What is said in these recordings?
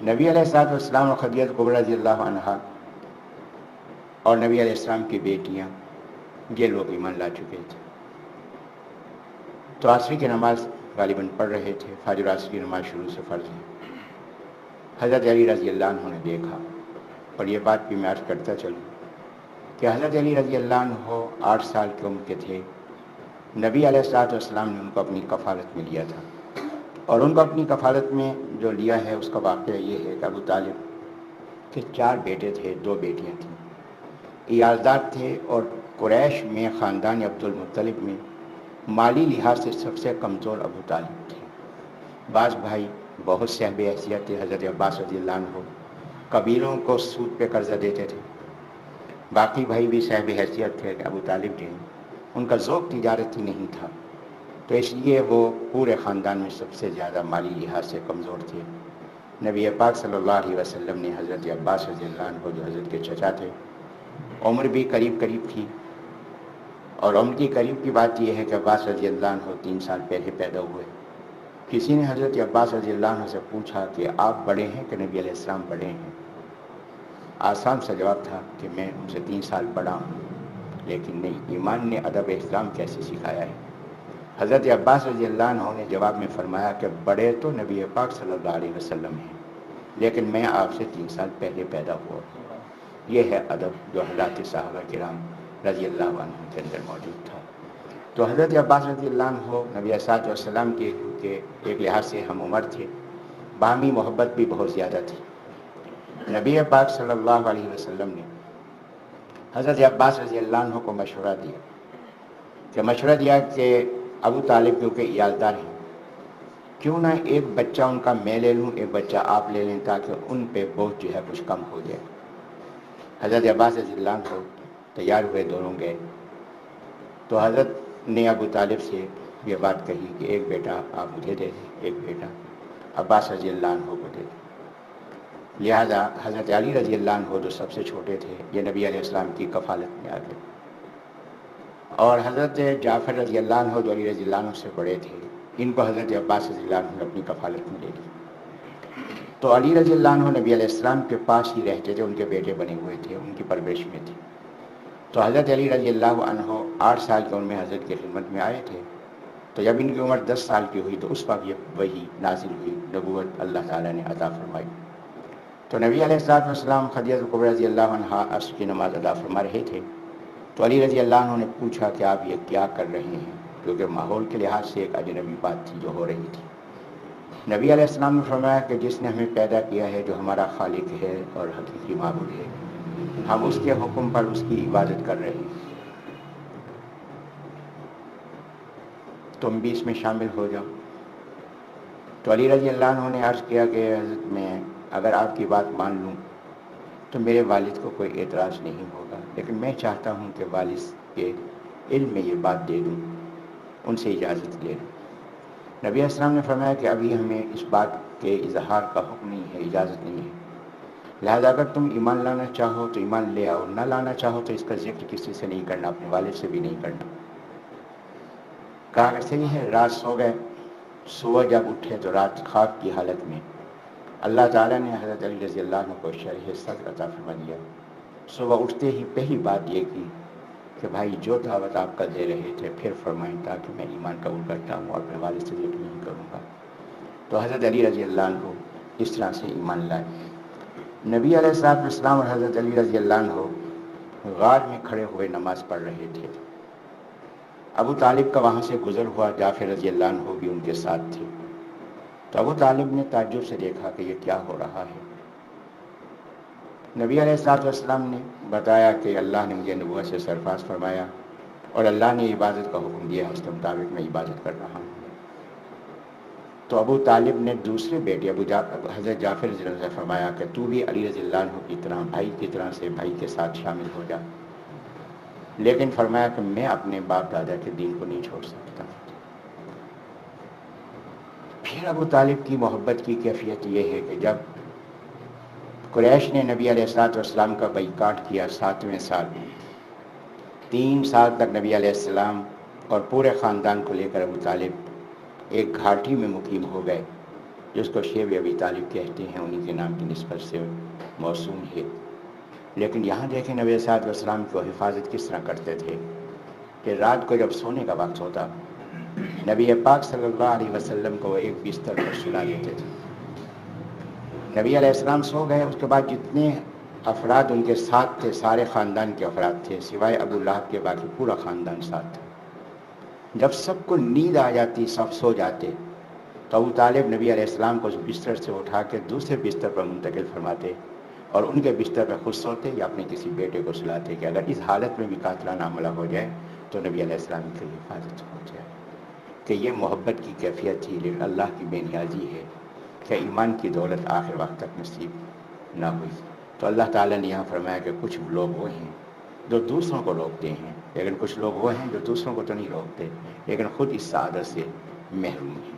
نبی علیہ الصلوۃ والسلام اور خدیجہ کبریٰ رضی اللہ عنہا اور نبی علیہ السلام کی بیٹیاں یہ لوگ ایمان لا چکے تھے. تو عصر کی نماز غالباً پڑھ رہے تھے. فجر عصر کی نماز شروع سے فرض ہے. حضرت علی رضی اللہ عنہ نے دیکھا, اور یہ بات بھی میں عرض کرتا چلوں کہ حضرت علی رضی اللہ عنہ 8 سال کی عمر کے تھے. نبی علیہ الصلوۃ والسلام نے ان کو اپنی کفالت میں لیا تھا, اور ان کو اپنی کفالت میں جو لیا ہے اس کا واقعہ یہ ہے کہ ابو طالب کے 4 بیٹے تھے, 2 بیٹیاں تھیں. عیالدار تھے, اور قریش میں خاندان عبد المطلب میں مالی لحاظ سے سب سے کمزور ابو طالب تھے. بعض بھائی بہت صاحب حیثیت تھے. حضرت عباس رضی اللہ عنہ قبیلوں کو سود پہ قرضہ دیتے تھے. باقی بھائی بھی صاحب حیثیت تھے. ابو طالب جو ان کا ذوق تجارتی نہیں تھا, تو اس لیے وہ پورے خاندان میں سب سے زیادہ مالی لحاظ سے کمزور تھے. نبی پاک صلی اللہ علیہ وسلم نے حضرت عباس رضی اللہ عنہ جو حضرت کے چچا تھے, عمر بھی قریب قریب تھی. اور عمر کی قریب کی بات یہ ہے کہ عباس رضی اللہ عنہ 3 سال پہلے پیدا ہوئے. کسی نے حضرت عباس رضی اللہ عنہ سے پوچھا کہ آپ بڑے ہیں کہ نبی علیہ السلام بڑے ہیں؟ آسان سا جواب تھا کہ میں ان سے 3 سال بڑا ہوں. لیکن نہیں, ایمان نے ادب احترام کیسے سکھایا ہے. حضرت عباس رضی اللہ عنہ نے جواب میں فرمایا کہ بڑے تو نبی پاک صلی اللہ علیہ وسلم ہیں, لیکن میں آپ سے 3 سال پہلے پیدا ہوا. یہ ہے ادب جو حضرات صحابہ کرام رضی اللہ عنہ کے اندر موجود تھا. تو حضرت عباس رضی اللہ عنہ نبی علیہ السلام کے ایک لحاظ سے ہم عمر تھے, باہمی محبت بھی بہت زیادہ تھی. نبی پاک صلی اللہ علیہ وسلم نے حضرت عباس رضی اللہ عنہ کو مشورہ دیا کہ ابو طالب کیونکہ عیالدار ہیں, کیوں نہ ایک بچہ ان کا میں لے لوں, ایک بچہ آپ لے لیں, تاکہ ان پہ بوجھ جو ہے کچھ کم ہو جائے. حضرت عباس رضی اللہ عنہ تیار ہوئے, دونوں گئے. تو حضرت نے ابو طالب سے یہ بات کہی کہ ایک بیٹا آپ مجھے دے دیں, ایک بیٹا عباس رضی اللہ عنہ کو دے دیں. لہذا حضرت علی رضی اللہ عنہ جو سب سے چھوٹے تھے, یہ نبی علیہ السلام کی کفالت میں آ گئے. اور حضرت جعفر رضی اللہ عنہ جو علی رضی اللہ عنہ سے بڑے تھے, ان کو حضرت عباس رضی اللہ عنہ نے اپنی کفالت میں لے لی. تو علی رضی اللہ عنہ نبی علیہ السلام کے پاس ہی رہتے تھے, ان کے بیٹے بنے ہوئے تھے, ان کی پرورش میں تھے. تو حضرت علی رضی اللہ عنہ 8 سال کی عمر میں حضرت کی خدمت میں آئے تھے. تو جب ان کی عمر 10 سال کی ہوئی تو اس وقت یہ وحی نازل ہوئی, نبوت اللہ تعالیٰ نے عطا فرمائی. تو نبی علیہ الصلوۃ والسلام خدیجہ کبریٰ رضی اللہ عنہا عصر کی نماز ادا فرما رہے تھے. تو علی رضی اللہ عنہ نے پوچھا کہ آپ یہ کیا کر رہے ہیں, کیونکہ ماحول کے لحاظ سے ایک اجنبی بات تھی جو ہو رہی تھی. نبی علیہ السلام نے فرمایا کہ جس نے ہمیں پیدا کیا ہے, جو ہمارا خالق ہے اور حقیقی معبود ہے, ہم اس کے حکم پر اس کی عبادت کر رہے ہیں, تم بھی اس میں شامل ہو جاؤ. تو علی رضی اللہ عنہ نے عرض کیا کہ حضرت میں اگر آپ کی بات مان لوں تو میرے والد کو کوئی اعتراض نہیں ہوگا, لیکن میں چاہتا ہوں کہ والد کے علم میں یہ بات دے دوں, ان سے اجازت لے لوں. نبی السلام نے فرمایا کہ ابھی ہمیں اس بات کے اظہار کا حکم نہیں ہے, اجازت نہیں ہے. لہذا اگر تم ایمان لانا چاہو تو ایمان لے آؤ, نہ لانا چاہو تو اس کا ذکر کسی سے نہیں کرنا, اپنے والد سے بھی نہیں کرنا. کہا کہ صحیح ہے. رات سو گئے, صبح جب اٹھے تو رات خواب کی حالت میں اللہ تعالیٰ نے حضرت علی رضی اللہ عنہ کو شرح صدر عطا فرما دیا. صبح اٹھتے ہی پہلی بات یہ کی کہ بھائی جو دعوت آپ کا دے رہے تھے پھر فرمائیں, تاکہ میں ایمان قبول کرتا ہوں اور اپنے والد سے ذکر نہیں کروں گا. تو حضرت علی رضی اللہ عنہ اس طرح سے ایمان لائے. نبی علیہ الصلوۃ والسلام اور حضرت علی رضی اللہ عنہ غار میں کھڑے ہوئے نماز پڑھ رہے تھے. ابو طالب کا وہاں سے گزر ہوا, جعفر رضی اللہ عنہ بھی ان کے ساتھ تھے. تو ابو طالب نے تعجب سے دیکھا کہ یہ کیا ہو رہا ہے. نبی علیہ الصلوۃ والسلام نے بتایا کہ اللہ نے مجھے نبوت سے سرفراز فرمایا اور اللہ نے عبادت کا حکم دیا, اس کے مطابق میں عبادت کر رہا ہوں. تو ابو طالب نے دوسرے بیٹے حضرت جعفر رضی اللہ عنہ سے فرمایا کہ تو بھی علی رضی اللہ عنہ کی طرح بھائی کی طرح سے بھائی کے ساتھ شامل ہو جا. لیکن فرمایا کہ میں اپنے باپ دادا کے دین کو نہیں چھوڑ سکتا. پھر ابو طالب کی محبت کی کیفیت یہ ہے کہ جب قریش نے نبی علیہ الصلوۃ والسلام کا بائیکاٹ کیا 7ویں سال, 3 سال تک نبی علیہ السلام اور پورے خاندان کو لے کر ابو طالب ایک گھاٹی میں مقیم ہو گئے. جس کو شیب ابی طالب کہتے ہیں، انہیں کے نام کی نسبت سے موسوم ہے۔ لیکن یہاں دیکھیں نبی صلی اللہ علیہ وسلم کو حفاظت کس طرح کرتے تھے کہ رات کو جب سونے کا وقت ہوتا، نبی پاک صلی اللہ علیہ وسلم کو وہ ایک بستر پر سلا دیتے تھے۔ نبی علیہ السلام سو گئے، اس کے بعد جتنے افراد ان کے ساتھ تھے سارے خاندان کے افراد تھے، سوائے ابو لہب کے باقی پورا خاندان ساتھ تھا۔ جب سب کو نیند آ جاتی، سب سو جاتے، تو ابو طالب نبی علیہ السلام کو اس بستر سے اٹھا کے دوسرے بستر پر منتقل فرماتے اور ان کے بستر پر خود سوتے یا اپنے کسی بیٹے کو سلاتے کہ اگر اس حالت میں بھی قاتلانہ حملہ ہو جائے تو نبی علیہ السلام کی حفاظت ہو جائے۔ کہ یہ محبت کی کیفیت تھی، لیکن اللہ کی بے نیازی ہے کہ ایمان کی دولت آخر وقت تک نصیب نہ ہوئی۔ تو اللہ تعالیٰ نے یہاں فرمایا کہ کچھ لوگ وہ ہیں جو دوسروں کو روکتے ہیں، لیکن کچھ لوگ وہ ہیں جو دوسروں کو تو نہیں روکتے لیکن خود اس سعادت سے محروم ہیں۔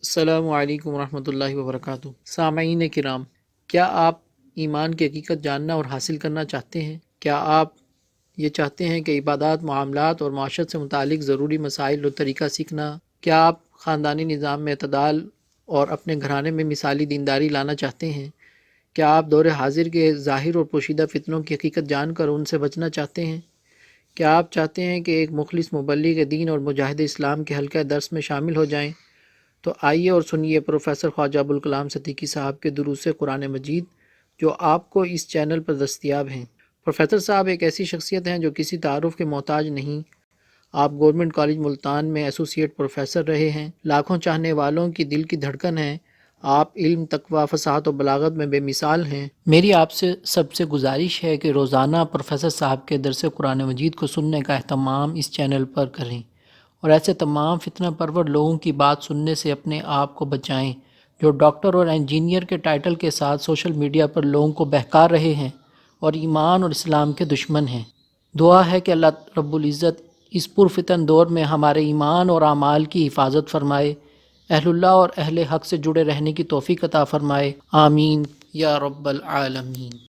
السلام علیکم ورحمۃ اللہ وبرکاتہ۔ سامعین کرام، کیا آپ ایمان کی حقیقت جاننا اور حاصل کرنا چاہتے ہیں؟ کیا آپ یہ چاہتے ہیں کہ عبادات، معاملات اور معاشرت سے متعلق ضروری مسائل اور طریقہ سیکھنا؟ کیا آپ خاندانی نظام میں اعتدال اور اپنے گھرانے میں مثالی دینداری لانا چاہتے ہیں؟ کیا آپ دور حاضر کے ظاہر اور پوشیدہ فتنوں کی حقیقت جان کر ان سے بچنا چاہتے ہیں؟ کیا آپ چاہتے ہیں کہ ایک مخلص مبلغ دین اور مجاہد اسلام کے حلقہ درس میں شامل ہو جائیں؟ تو آئیے اور سنیے پروفیسر خواجہ ابوالکلام صدیقی صاحب کے دروس قرآن مجید، جو آپ کو اس چینل پر دستیاب ہیں۔ پروفیسر صاحب ایک ایسی شخصیت ہیں جو کسی تعارف کے محتاج نہیں۔ آپ گورنمنٹ کالج ملتان میں ایسوسیٹ پروفیسر رہے ہیں، لاکھوں چاہنے والوں کی دل کی دھڑکن ہیں۔ آپ علم، تقویٰ، فصاحت و بلاغت میں بے مثال ہیں۔ میری آپ سے سب سے گزارش ہے کہ روزانہ پروفیسر صاحب کے درس قرآن مجید کو سننے کا اہتمام اس چینل پر کریں اور ایسے تمام فتنہ پرور لوگوں کی بات سننے سے اپنے آپ کو بچائیں جو ڈاکٹر اور انجینئر کے ٹائٹل کے ساتھ سوشل میڈیا پر لوگوں کو بہکا رہے ہیں اور ایمان اور اسلام کے دشمن ہیں۔ دعا ہے کہ اللہ رب العزت اس پرفتن دور میں ہمارے ایمان اور اعمال کی حفاظت فرمائے، اہل اللہ اور اہل حق سے جڑے رہنے کی توفیق عطا فرمائے، آمین یا رب العالمین۔